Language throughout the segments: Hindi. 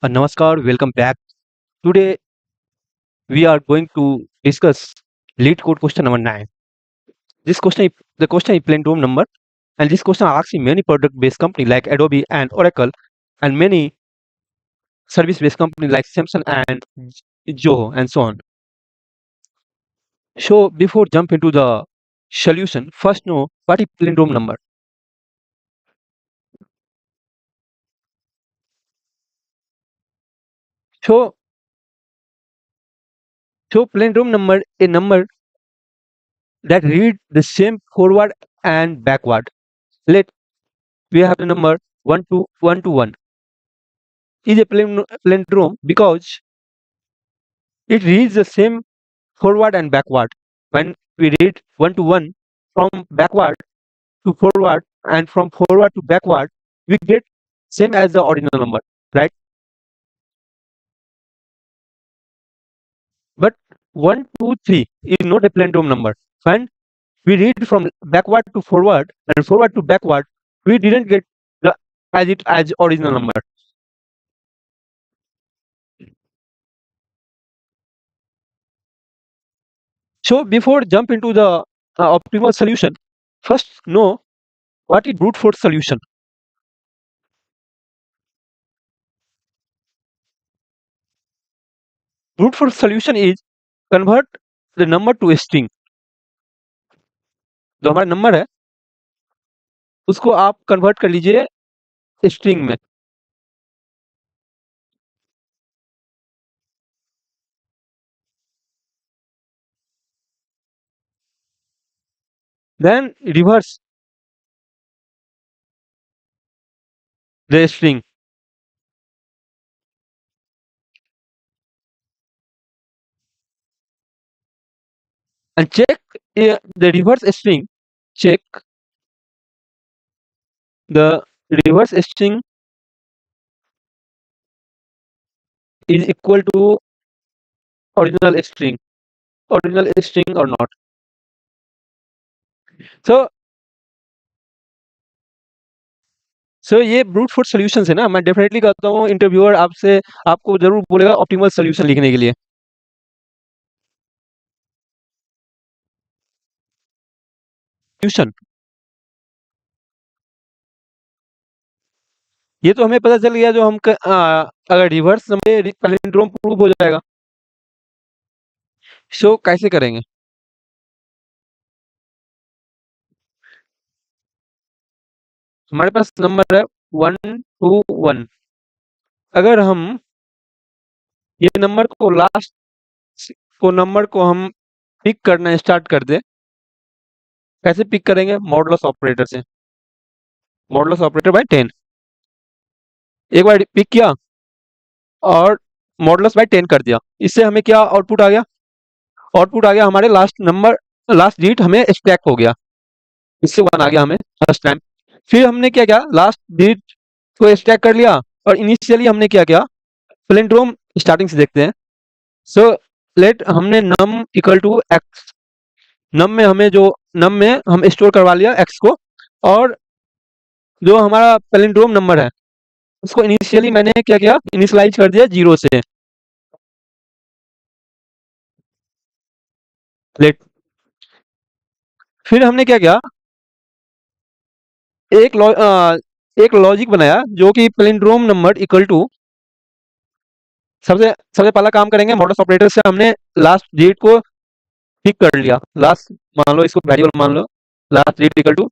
Namaskar, welcome back. Today we are going to discuss lead code question number 9. The question is plain room number, and this question asks in many product-based company like Adobe and Oracle, and many service-based company like Samsung and Zoho and so on. So before jump into the solution, first know what is plain room number. So plain room number a number that read the same forward and backward. Let we have the number 1 to 1 is a plain room because it reads the same forward and backward. When we read 1 to 1 from backward to forward and from forward to backward, we get same as the original number, right? But 1 2 3 is not a plain room number. When we read from backward to forward and forward to backward, we didn't get the as original number. So before jump into the optimal solution, first know what is brute force solution. Brute force solution is convert the number to a string. जो हमारा नंबर है उसको आप कन्वर्ट कर लीजिए स्ट्रिंग में. Then reverse the string and check the reverse string. Check the reverse string is equal to original string or not. So ये ब्रूट फोर्स सॉल्यूशंस है ना. मैं डेफिनेटली कहता हूँ इंटरव्यूअर आपसे आपको जरूर बोलेगा ऑप्टिमल सॉल्यूशन लिखने के लिए. सॉल्यूशन ये तो हमें पता चल गया जो अगर रिवर्स में पैलिंड्रोम प्रूव हो जाएगा. सो कैसे करेंगे. हमारे पास नंबर है 1 to 1. अगर हम ये नंबर को हम पिक करना स्टार्ट कर दे. कैसे पिक करेंगे. मॉडुलस ऑपरेटर से. Modulus operator by 10. एक बार पिक किया और मॉडुलस बाय 10 कर दिया. इससे हमें क्या आउटपुट आ गया. आउटपुट आ गया हमारे लास्ट डिजिट हमें स्टैक हो गया. इससे 1 आ गया हमें फर्स्ट टाइम. फिर हमने क्या किया लास्ट डिजिट को स्टैक कर लिया और इनिशियली हमने क्या किया. पैलिंड्रोम स्टार्टिंग से देखते हैं. सो लेट हमने नम इक्वल टू एक्स. नम में हम स्टोर करवा लिया एक्स को. और जो हमारा पैलिंड्रोम नंबर है उसको इनिशियली मैंने क्या किया इनिशियलाइज कर दिया 0 से. लेट फिर हमने क्या किया एक लॉजिक बनाया जो कि पैलिंड्रोम नंबर इक्वल टू सबसे सबसे पहला काम करेंगे. मॉडुलस ऑपरेटर से हमने लास्ट डिजिट को पिक कर लिया. लास्ट मान लो इसको वेरिएबल मान लो. Last digit equal to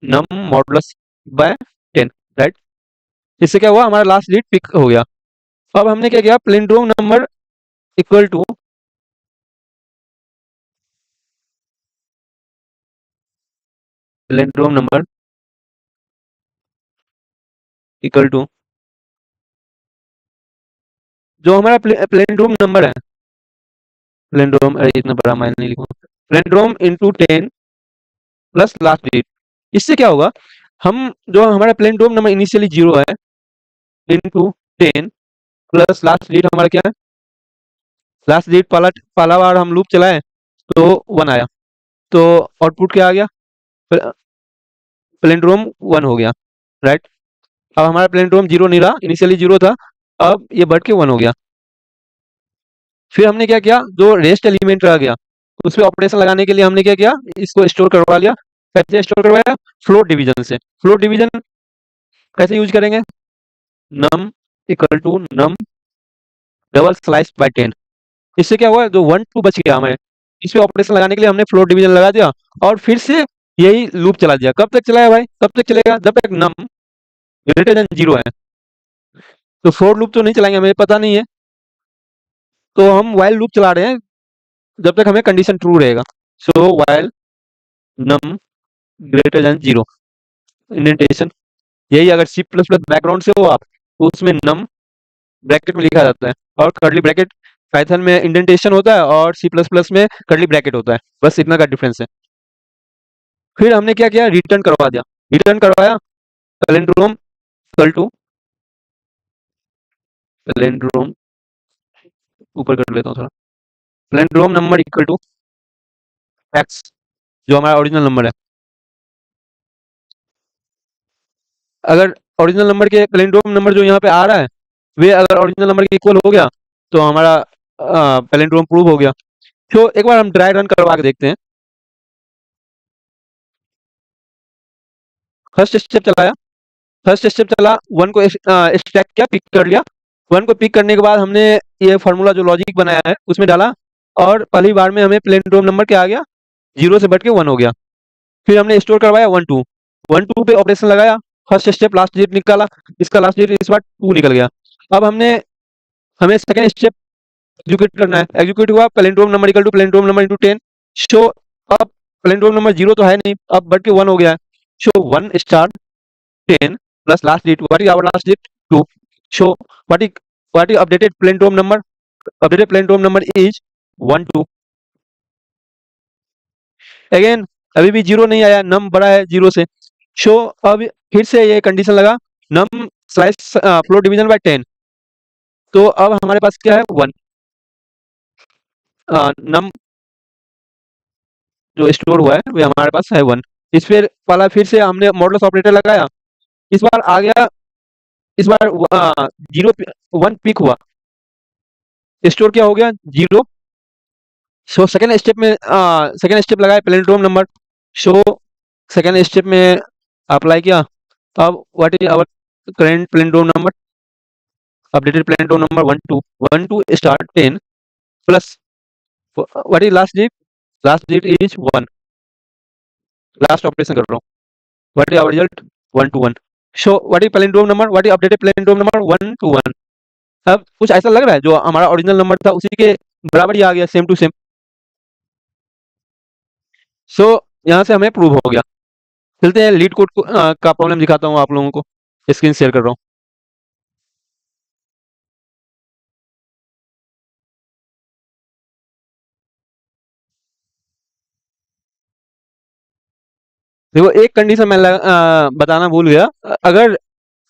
num modulus by 10, right. इससे क्या हुआ हमारा लास्ट डिजिट पिक हो गया. अब हमने क्या किया palindrome number equal to palindrome number equal to जो हमारा पैलिंड्रोम नंबर है. पैलिंड्रोम इतना बड़ा मैं नहीं लिखूंगा. Palindrome into 10 plus last digit. इससे क्या होगा हम जो हमारा पैलिंड्रोम नंबर इनिशियली 0 है इनटू 10 प्लस लास्ट डिजिट हमारा क्या है. लास्ट डिजिट पहला बार हम लूप चलाए तो 1 आया. तो आउटपुट क्या आ गया पैलिंड्रोम 1 हो गया, राइट. अब हमारा पैलिंड्रोम 0 नहीं रहा. इनिशियली 0 था. अब ये बढ़ के 1 हो गया। फिर हमने क्या किया, जो रेस्ट एलिमेंट रह गया उस पे ऑपरेशन लगाने के लिए हमने क्या किया, इसको स्टोर करवा लिया। कैसे स्टोर करवाया, फ्लोट डिवीजन से। फ्लोट डिवीजन कैसे यूज करेंगे, num equal to num double slash by 10। इससे क्या हुआ, जो 1 2 बच गया हमें, इस पे ऑपरेशन लगाने के लिए हमने फ्लोट डिवीजन लगा दिया और फिर से यही लूप चला दिया। कब तक चलाया भाई, कब तक चलेगा, जब तक नम ग्रेटर देन 0 है। तो फोर लूप तो नहीं चलाएंगे, हमें पता नहीं है, तो हम वाइल लूप चला रहे हैं जब तक हमें कंडीशन ट्रू रहेगा। सो वाइल नम ग्रेटर देन 0, इंडेंटेशन यही। अगर सी प्लस प्लस बैकग्राउंड से हो आप, तो उसमें नम ब्रैकेट में लिखा जाता है और कर्ली ब्रैकेट, पाइथन में इंडेंटेशन होता है और सी प्लस प्लस में कर्ली ब्रैकेट होता है, बस इतना का डिफरेंस है। फिर हमने क्या किया, रिटर्न करवा दिया। रिटर्न करवाया पैलिंड्रोम इक्वल टू, पैलिंड्रोम ऊपर कर लेता हूँ थोड़ा, palindrome number equal to x, जो हमारा ओरिजिनल नंबर है। अगर ओरिजिनल नंबर के पैलिंड्रोम नंबर जो यहाँ पे आ रहा है, वे अगर ओरिजिनल नंबर के इक्वल हो गया तो हमारा पैलिंड्रोम प्रूव हो गया। तो एक बार हम ड्राई रन करवा के देखते हैं। फर्स्ट स्टेप चलाया, फर्स्ट स्टेप चला, 1 को स्टैक किया, पिक कर लिया। 1 को पिक करने के बाद हमने ये फार्मूला जो लॉजिक बनाया है उसमें डाला और पहली बार में हमें पैलिंड्रोम नंबर क्या आ गया, 0 से बढ़ के 1 हो गया। फिर हमने स्टोर करवाया 1 2, 1 2 पे ऑपरेशन लगाया, फर्स्ट स्टेप लास्ट डिजिट निकाला, इसका लास्ट डिजिट इस बार 2 निकल गया। अब हमें सेकंड स्टेप एग्जीक्यूट करना है। एग्जीक्यूट हुआ, palindrome number equal to palindrome number into 10। So, अब पैलिंड्रोम नंबर 0 तो है नहीं, अब बढ़ के 1 हो गया है। Show 1 star 10 plus last digit. What is our last digit? 2. So what is updated palindrome number? Updated palindrome number is 1 2. Again अभी भी 0 नहीं आया, नम बड़ा है 0 से। सो अब फिर से ये कंडीशन लगा, नम स्लाइस फ्लोट डिवीजन बाय 10। तो अब हमारे पास क्या है, 1। नम जो स्टोर हुआ है वो हमारे पास है 1। इस फिर वाला फिर से हमने मॉडुलस ऑपरेटर लगाया, इस बार आ गया, इस बार 0 1 पिक हुआ, स्टोर क्या हो गया 0। सो सेकेंड स्टेप लगाया palindrome number. So second step में अप्लाई किया। अब what is our current palindrome number, updated palindrome number 1 2 1 2 star 10 plus what is last digit, last digit is 1। Last operation कर रहा हूँ, what is our result 1 2 1। So what is palindrome number, what is updated palindrome number 1 2 1। अब कुछ ऐसा लग रहा है जो हमारा ओरिजिनल नंबर था उसी के बराबर ही आ गया, सेम टू सेम। सो यहाँ से हमें प्रूव हो गया। चलते हैं लीड कोड का प्रॉब्लम दिखाता हूँ आप लोगों को, स्क्रीन शेयर कर रहा हूँ। देखो एक कंडीशन मैं बताना भूल गया, अगर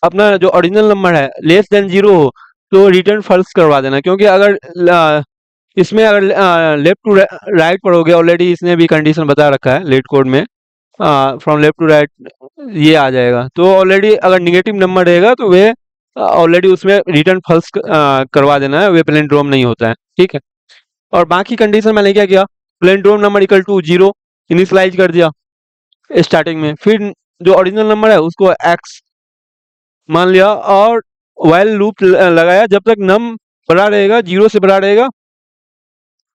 अपना जो ओरिजिनल नंबर है लेस देन 0 हो तो रिटर्न फॉल्स करवा देना, क्योंकि अगर इसमें अगर लेफ्ट टू राइट पढ़ोगे, ऑलरेडी इसने भी कंडीशन बता रखा है लीड कोड में, फ्रॉम लेफ्ट टू राइट ये आ जाएगा। तो ऑलरेडी अगर निगेटिव नंबर रहेगा तो वे ऑलरेडी उसमें रिटर्न फॉल्स करवा देना है, वे पैलिंड्रोम नहीं होता है, ठीक है। और बाकी कंडीशन मैंने क्या किया, palindrome number equal to 0 initialise कर दिया स्टार्टिंग में, फिर जो ओरिजिनल नंबर है उसको एक्स मान लिया और वाइल लूप लगाया जब तक नम बड़ा रहेगा, 0 से बड़ा रहेगा,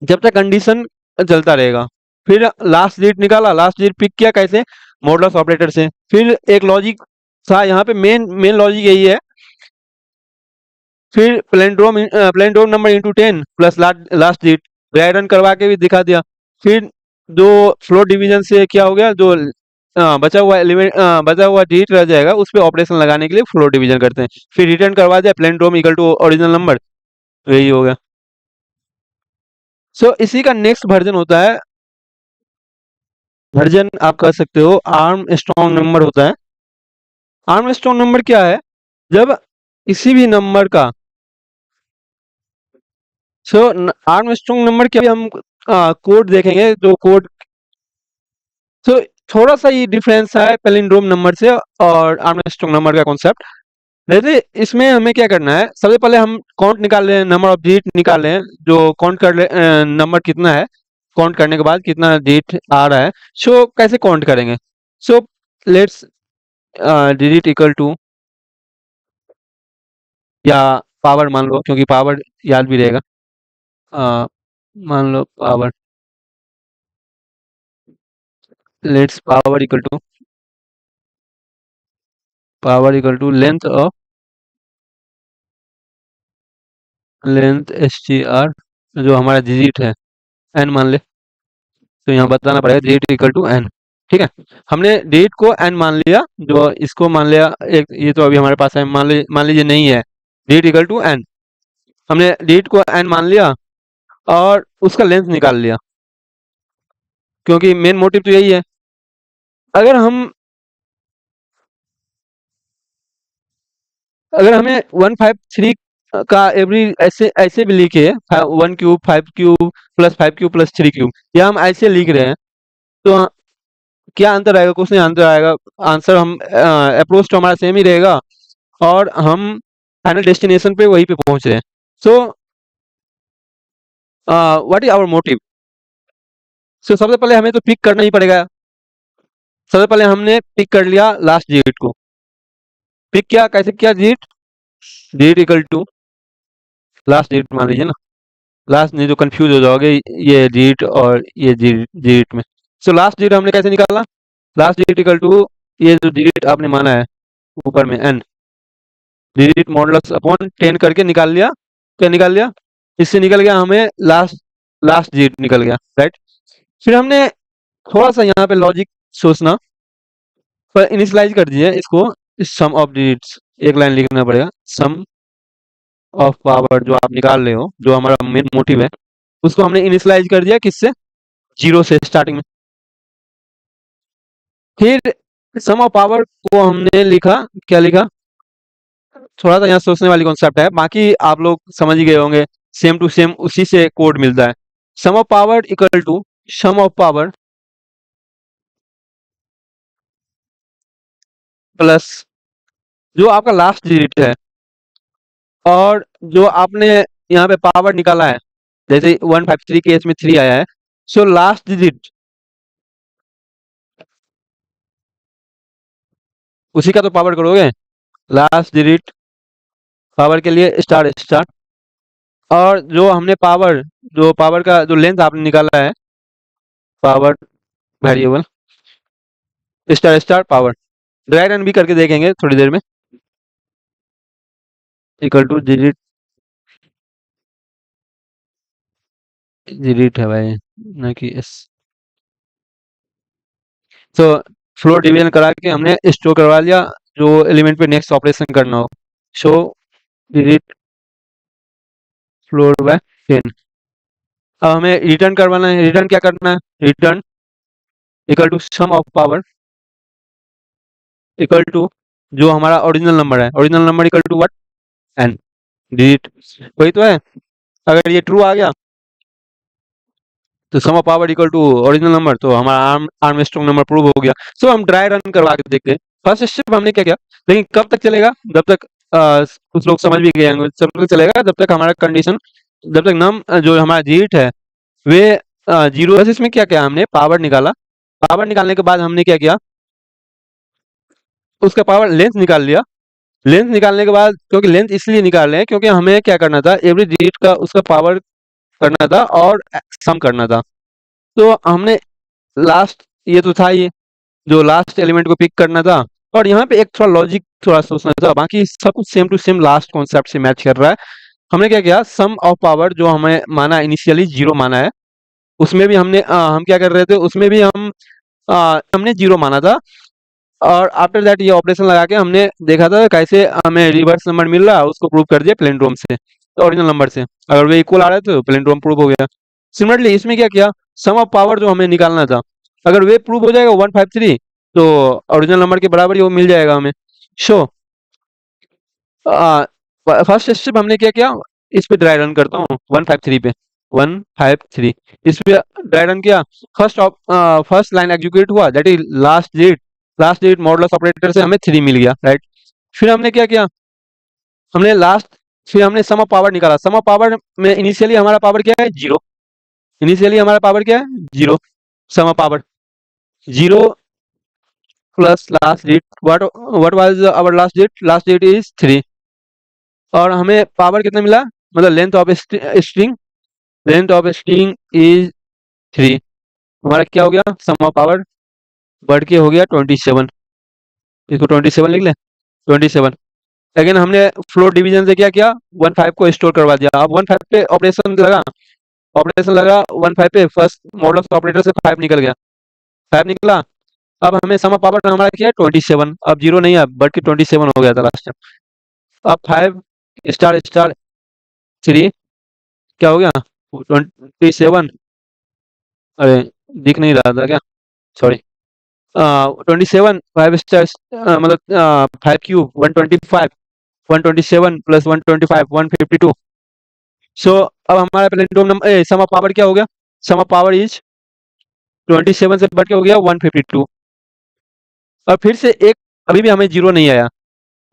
जब तक कंडीशन चलता रहेगा। फिर लास्ट डिजिट निकाला, लास्ट डिजिट पिक किया, कैसे, मॉडुलस ऑपरेटर से। फिर एक लॉजिक था यहाँ पे, मेन लॉजिक यही है। फिर palindrome number into 10 plus last digit, dry run करवा के भी दिखा दिया। फिर जो फ्लोट डिवीजन से क्या हो गया, जो बचा हुआ एलिमेंट, बचा हुआ डिजिट रह जाएगा उस पे ऑपरेशन लगाने के लिए फ्लोट डिवीजन करते हैं। फिर रिटर्न करवा दिया palindrome equal to original number, यही हो गया। सो इसी का नेक्स्ट वर्जन होता है, वर्जन आप कह सकते हो आर्म स्ट्रॉन्ग नंबर होता है। आर्म स्ट्रॉन्ग नंबर क्या है, जब किसी भी नंबर का, सो आर्म स्ट्रॉन्ग नंबर के हम कोड देखेंगे, जो कोड, सो थोड़ा सा ये डिफरेंस है पैलिंड्रोम नंबर से और आर्म स्ट्रॉन्ग नंबर का कॉन्सेप्ट। जैसे इसमें हमें क्या करना है, सबसे पहले हम काउंट निकाल रहे हैं, नंबर ऑफ डिजिट निकाल रहे हैं, जो काउंट कर ले नंबर कितना है, काउंट करने के बाद कितना डिजिट आ रहा है। सो कैसे काउंट करेंगे? So let's digit equal to, या पावर मान लो, क्योंकि पावर याद भी रहेगा। अ, मान लो let's power equal to length S T R, जो हमारा डिजिट है एन मान ले, तो यहाँ बताना पड़ेगा डिजिट इक्वल टू एन। ठीक है, हमने डिजिट को एन मान लिया, जो इसको मान लिया एक, ये तो अभी हमारे पास है, मान लीजिए नहीं है, डिजिट इक्वल टू एन। हमने डिजिट को एन मान लिया और उसका लेंथ निकाल लिया, क्योंकि मेन मोटिव तो यही है। अगर हम अगर हमें 153 का एवरी ऐसे ऐसे भी लिखे, 1 cube 5 cube plus 5 cube plus 3 cube, या हम ऐसे लिख रहे हैं, तो क्या अंतर आएगा? कुछ नहीं अंतर आएगा। आंसर हम अप्रोच तो हमारा सेम ही रहेगा, और हम फाइनल डेस्टिनेशन पे वहीं पे पहुंच रहे हैं। So what is our motive? So सबसे पहले हमें तो पिक करना ही पड़ेगा। सबसे पहले हमने पिक कर लिया लास्ट डिजिट को। पिक किया, कैसे किया? Digit digit equal to last digit मान लीजिए ना, लास्ट, नहीं तो कंफ्यूज हो जाओगे ये डिजिट और ये डिजिट में। सो लास्ट डिजिट हमने कैसे निकाला? लास्ट डिजिट इक्वल टू, ये जो डिजिट आपने माना है ऊपर में एन, डिजिट मॉडुलस अपॉन 10 करके निकाल लिया। क्या निकाल लिया? इससे निकल गया हमें लास्ट लास्ट डिजिट निकल गया, राइट। फिर हमने थोड़ा सा यहाँ पे लॉजिक सोचना, पर इनिशियलाइज कर दिए इसको, सम ऑफ डिजिट्स, एक लाइन लिखना पड़ेगा, सम ऑफ पावर जो आप निकाल रहे हो, जो हमारा मेन मोटिव है, उसको हमने इनिशियलाइज कर दिया किससे? जीरो से, स्टार्टिंग में। फिर सम ऑफ पावर को हमने लिखा, क्या लिखा? थोड़ा सा यहाँ सोचने वाली कॉन्सेप्ट है, बाकी आप लोग समझ ही गए होंगे, सेम टू सेम उसी से कोड मिलता है। Sum of power equal to sum of power plus जो आपका लास्ट डिजिट है, और जो आपने यहाँ पे पावर निकाला है, जैसे 153 केस में 3 आया है, सो लास्ट डिजिट उसी का तो पावर करोगे। लास्ट डिजिट पावर के लिए स्टार स्टार, और जो हमने पावर का जो लेंथ आपने निकाला है, power variable star star power, dry run भी करके देखेंगे थोड़ी देर में। इक्वल टू डिजिट, डिजिट है भाई, ना कि एस। तो फ्लोर डिवीजन करा के हमने स्टोर करवा लिया, जो एलिमेंट पे नेक्स्ट ऑपरेशन करना हो। Show digit floor bye 10। अब हमें रिटर्न करवाना है। रिटर्न क्या करना है? Return equal to sum of power equal to जो हमारा ओरिजिनल नंबर है, original number equal to what? N, digit वही तो है। अगर ये ट्रू आ गया तो sum of power equal to original number, तो हमारा आर्म स्ट्रॉन्ग नंबर प्रूव हो गया। सो हम ड्राई रन करवा के देखते हैं। फर्स्ट स्टेप हमने क्या किया, लेकिन कब तक चलेगा? जब तक कुछ लोग समझ भी गए होंगे, जब तक चलेगा जब तक हमारा कंडीशन, जब तक नम जो हमारा डिजिट है वे जीरो। बस इसमें क्या किया हमने? पावर निकाला। पावर निकालने के बाद हमने क्या किया? उसका पावर लेंथ निकाल लिया। लेंथ निकालने के बाद, क्योंकि लेंथ इसलिए निकाल रहे हैं क्योंकि हमें क्या करना था, एवरी डिजिट का उसका पावर करना था और सम करना था। तो हमने लास्ट, ये तो था ये, जो लास्ट एलिमेंट को पिक करना था, और यहाँ पे एक थोड़ा लॉजिक थोड़ा सोचना था, बाकी सब कुछ same to same last concept से मैच कर रहा है। हमने क्या किया? सम ऑफ पावर जो हमें माना इनिशियली जीरो माना है, उसमें भी हम क्या कर रहे थे, उसमें भी हमने जीरो माना था, और आफ्टर दैट ये ऑपरेशन लगा के हमने देखा था कैसे हमें रिवर्स नंबर मिल रहा है, उसको प्रूव कर दिया प्लेनड्रोम से, ओरिजिनल नंबर से। अगर वे इक्वल आ रहे थे तो प्लेनड्रोम प्रूव हो गया। सिमिलरली इसमें क्या किया? सम ऑफ पावर जो हमें निकालना था, अगर वे प्रूव हो जाएगा 153, तो ओरिजिनल नंबर के बराबर ही वो मिल जाएगा हमें। शो फर्स्ट स्टेप हमने क्या किया? इस पे ड्राई रन करता हूँ 153 पे, 153 इस पे ड्राई रन किया। फर्स्ट लाइन एग्जीक्यूट हुआ, that is last digit. Last digit modulus operator से हमें 3 मिल गया, राइट। फिर हमने क्या किया? हमने लास्ट, फिर हमने सम ऑफ पावर निकाला। सम ऑफ पावर में इनिशियली हमारा पावर क्या है, जीरो। इनिशियली हमारा पावर क्या है, zero. Sum of power zero plus last digit, what was our last digit is 3। और हमें पावर कितना मिला, मतलब length of string, length of string is 3। हमारा क्या हो गया, सम ऑफ पावर बढ़ के हो गया 27। इसको 27 लिख ले, 27। अगेन हमने फ्लोट डिवीजन से क्या किया, 15 को स्टोर करवा दिया। अब 15 पे ऑपरेशन लगा 15 पे, फर्स्ट मॉडल्स ऑपरेटर से 5 निकल गया, 5 निकला। अब हमें सम ऑफ पावर हमारा क्या है 27। अब जीरो नहीं है, बढ़ के 27 हो गया था लास्ट टाइम। अब 5 स्टार स्टार 3 क्या हो गया 27। अरे दिख नहीं रहा था क्या, सॉरी। 27 5 स्टार, मतलब 5 क्यूब 125, 127 प्लस 125 152। सो अब हमारा प्लेटोम नंबर सम ऑफ पावर क्या हो गया, सम ऑफ पावर इज 27 से बढ़ के हो गया 152। और फिर से एक, अभी भी हमें जीरो नहीं आया,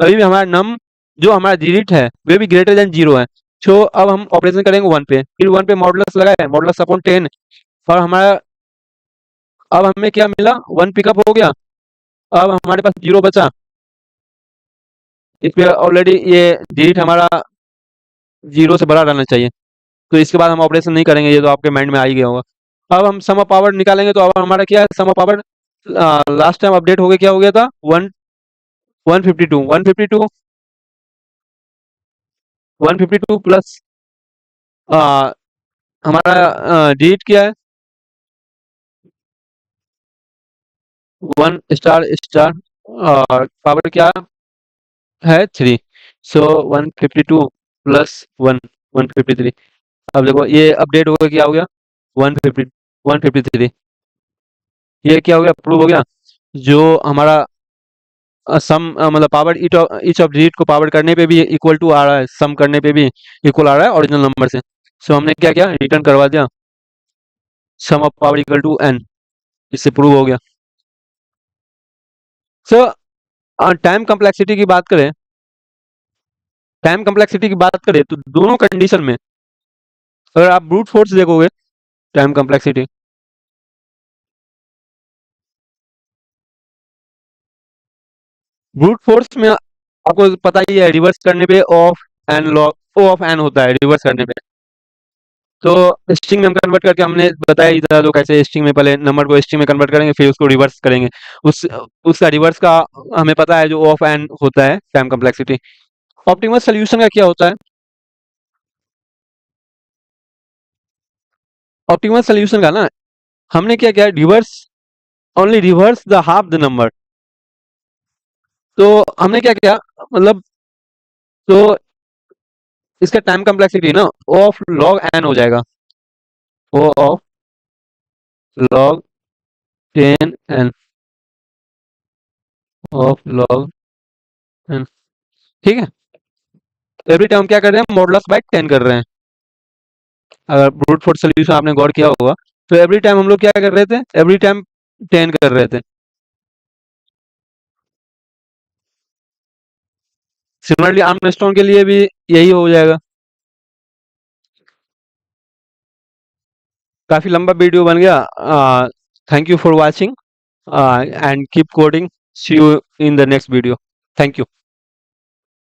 अभी भी हमारा नम जो हमारा डिजिट है वे भी ग्रेटर देन जीरो है। सो अब हम ऑपरेशन करेंगे 1 पे, फिर 1 पे मॉडुलस लगाए, मॉडुलस अपॉन 10। और हमारा अब हमें क्या मिला, 1 पिकअप हो गया। अब हमारे पास जीरो बचा, इस पे ऑलरेडी ये डिजिट हमारा जीरो से बड़ा रहना चाहिए। तो इसके बाद हम ऑपरेशन नहीं करेंगे, ये तो आपके माइंड में आ ही गया होगा। अब हम सम ऑफ पावर निकालेंगे, तो अब हमारा क्या है, sum of power last time update हो गया, क्या हो गया था 152 152 152 प्लस हमारा डिजिट क्या है 1 स्टार स्टार, और पावर क्या है 3। सो 152 प्लस 1 153। अब देखो ये अपडेट हो गया, क्या हो गया 150 153। ये क्या हो गया, प्रूव हो गया। जो हमारा सम मतलब पावर ईच ऑफ डिजिट को पावर करने पे भी इक्वल टू आ रहा है, सम करने पे भी इक्वल आ रहा है ओरिजिनल नंबर से। सो हमने क्या किया, रिटर्न करवा दिया sum of power equal to n। इससे प्रूव हो गया। सो टाइम कम्प्लेक्सिटी की बात करें, टाइम कम्प्लेक्सिटी की बात करें तो दोनों कंडीशन में अगर आप ब्रूट फोर्स देखोगे, टाइम कम्प्लेक्सिटी ब्रूट फोर्स में आपको पता ही है, रिवर्स करने पे of n log O of n होता है रिवर्स करने पे। तो स्ट्रिंग में हम कन्वर्ट करके हमने बताया ही था, तो कैसे स्ट्रिंग में पहले नंबर को स्ट्रिंग में कन्वर्ट करेंगे, फिर उसको रिवर्स करेंगे। उस उसका रिवर्स का हमें पता है, जो ऑफ एन होता है टाइम कम्प्लेक्सिटी। ऑप्टिमल सोल्यूशन का क्या होता है, ऑप्टिमल सोल्यूशन का ना, हमने क्या किया, reverse, only reverse the half the number. तो हमने क्या किया, मतलब तो इसका टाइम कम्प्लेक्सिटी ना ओ ऑफ लॉग एन हो जाएगा, O of log 10 N, of log N. ठीक है, एवरी टाइम क्या कर रहे हैं, मॉडुलस बाय 10 कर रहे हैं। अगर ब्रूट फोर्स सोल्यूशन आपने गौर किया होगा, तो एवरी टाइम हम लोग क्या कर रहे थे, एवरी टाइम 10 कर रहे थे। सिमिलरली आर्मस्ट्रॉन्ग के लिए भी यही हो जाएगा। काफी लंबा वीडियो बन गया। Thank you for watching and keep coding. See you in the next video. Thank you.